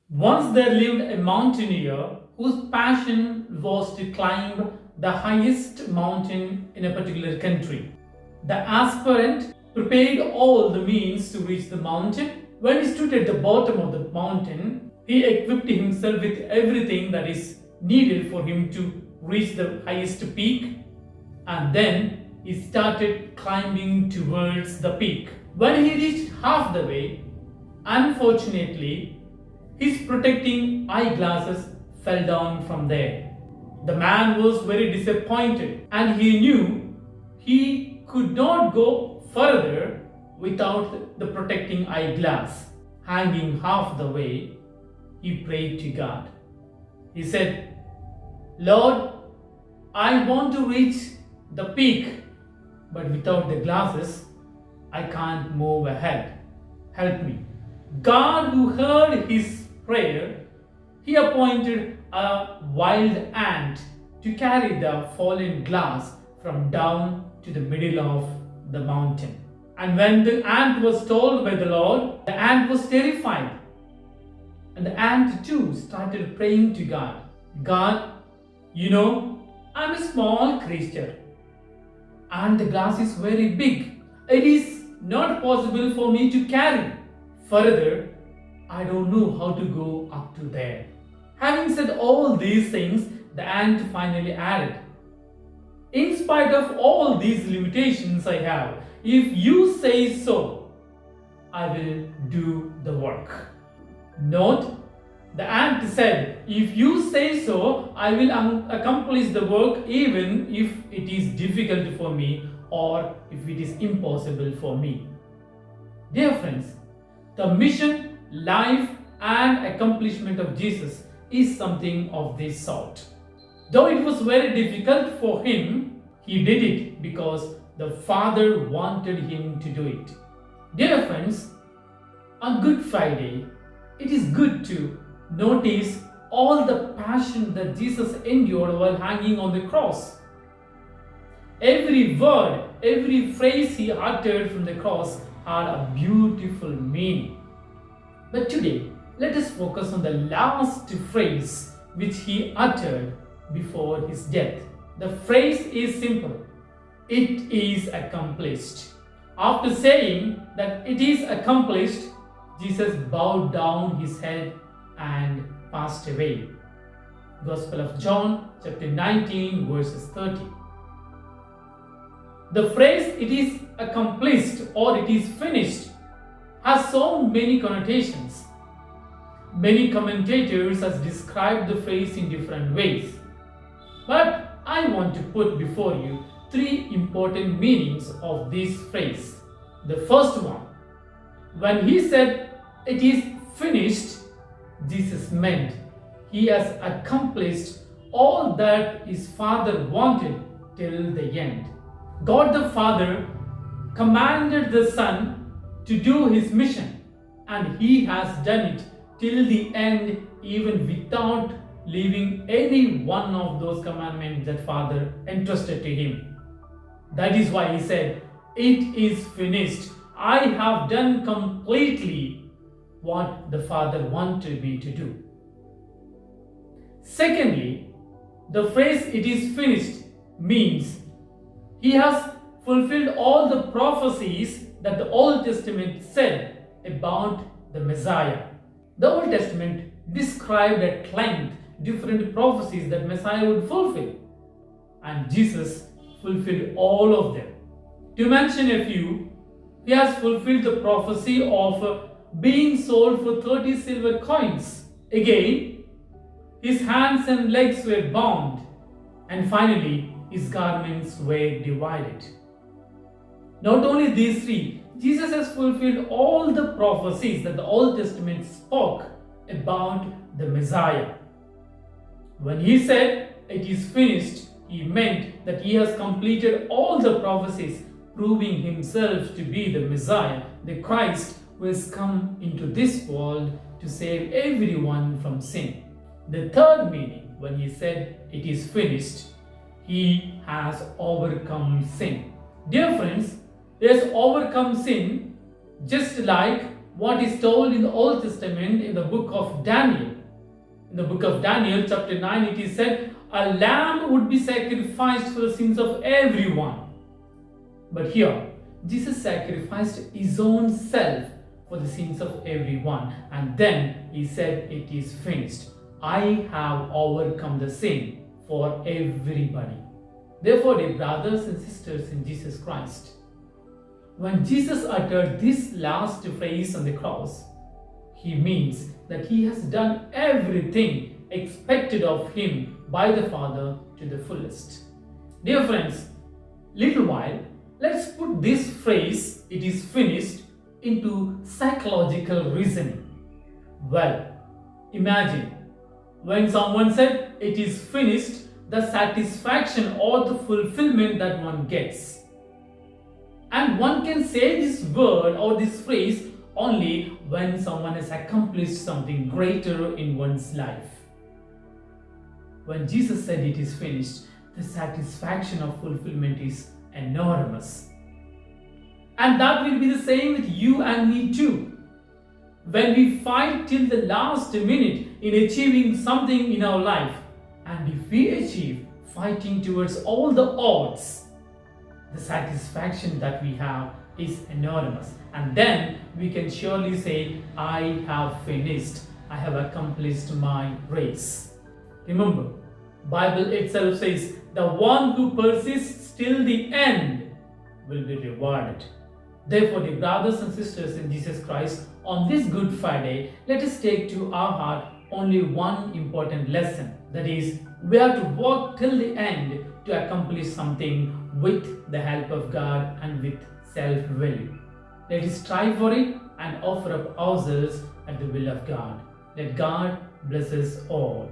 Once there lived a mountaineer whose passion was to climb the highest mountain in a particular country. The aspirant prepared all the means to reach the mountain. When he stood at the bottom of the mountain, he equipped himself with everything that is needed for him to reach the highest peak, and then he started climbing towards the peak. When he reached half the way, unfortunately, his protecting eyeglasses fell down from there. The man was very disappointed and he knew he could not go further without the protecting eyeglass. Hanging half the way, he prayed to God. He said, Lord, I want to reach the peak, but without the glasses, I can't move ahead. Help me. God, who heard his prayer, he appointed a wild ant to carry the fallen glass from down to the middle of the mountain. And when the ant was told by the Lord, the ant was terrified. And the ant too started praying to God. God, I'm a small creature and the glass is very big. It is not possible for me to carry. Further, I don't know how to go up to there. Having said all these things, the ant finally added, in spite of all these limitations I have, if you say so, I will do the work. Note, the ant said, if you say so, I will accomplish the work even if it is difficult for me or if it is impossible for me. Dear friends, the mission, life and accomplishment of Jesus is something of this sort. Though it was very difficult for him, he did it because the Father wanted him to do it. Dear friends, on Good Friday, it is good to notice all the passion that Jesus endured while hanging on the cross. Every word, every phrase he uttered from the cross had a beautiful meaning. But today, let us focus on the last phrase which he uttered before his death. The phrase is simple. It is accomplished. After saying that it is accomplished, Jesus bowed down his head and passed away. Gospel of John, chapter 19, verses 30. The phrase it is accomplished or it is finished has so many connotations. Many commentators have described the phrase in different ways. But I want to put before you three important meanings of this phrase. The first one, when he said it is finished, Jesus meant he has accomplished all that his Father wanted till the end. God the Father commanded the Son to do his mission, and he has done it till the end, even without leaving any one of those commandments that Father entrusted to him. That is why he said, it is finished. I have done completely what the Father wanted me to do. Secondly, the phrase it is finished means he has fulfilled all the prophecies that the Old Testament said about the Messiah. The Old Testament described at length different prophecies that Messiah would fulfill, and Jesus fulfilled all of them. To mention a few, he has fulfilled the prophecy of being sold for 30 silver coins. Again, his hands and legs were bound, and finally, his garments were divided. Not only these three, Jesus has fulfilled all the prophecies that the Old Testament spoke about the Messiah. When he said, it is finished, he meant that he has completed all the prophecies, proving himself to be the Messiah, the Christ who has come into this world to save everyone from sin. The third meaning, when he said, it is finished, he has overcome sin. Dear friends, he has overcome sin just like what is told in the Old Testament in the book of Daniel. In the book of Daniel, chapter 9, it is said, a lamb would be sacrificed for the sins of everyone. But here, Jesus sacrificed his own self for the sins of everyone. And then he said, it is finished. I have overcome the sin for everybody. Therefore, dear brothers and sisters in Jesus Christ, when Jesus uttered this last phrase on the cross, he means that he has done everything expected of him by the Father to the fullest. Dear friends, little while, let's put this phrase, it is finished, into psychological reasoning. Well, imagine when someone said it is finished, the satisfaction or the fulfillment that one gets. And one can say this word or this phrase only when someone has accomplished something greater in one's life. When Jesus said it is finished, the satisfaction of fulfillment is enormous. And that will be the same with you and me too. When we fight till the last minute in achieving something in our life, and if we achieve fighting towards all the odds, the satisfaction that we have is enormous. And then we can surely say, I have finished. I have accomplished my race. Remember, Bible itself says, the one who persists till the end will be rewarded. Therefore, dear brothers and sisters in Jesus Christ, on this Good Friday, let us take to our heart only one important lesson. That is, we have to work till the end to accomplish something with the help of God and with self-will. Let us strive for it and offer up ourselves at the will of God. Let God bless us all.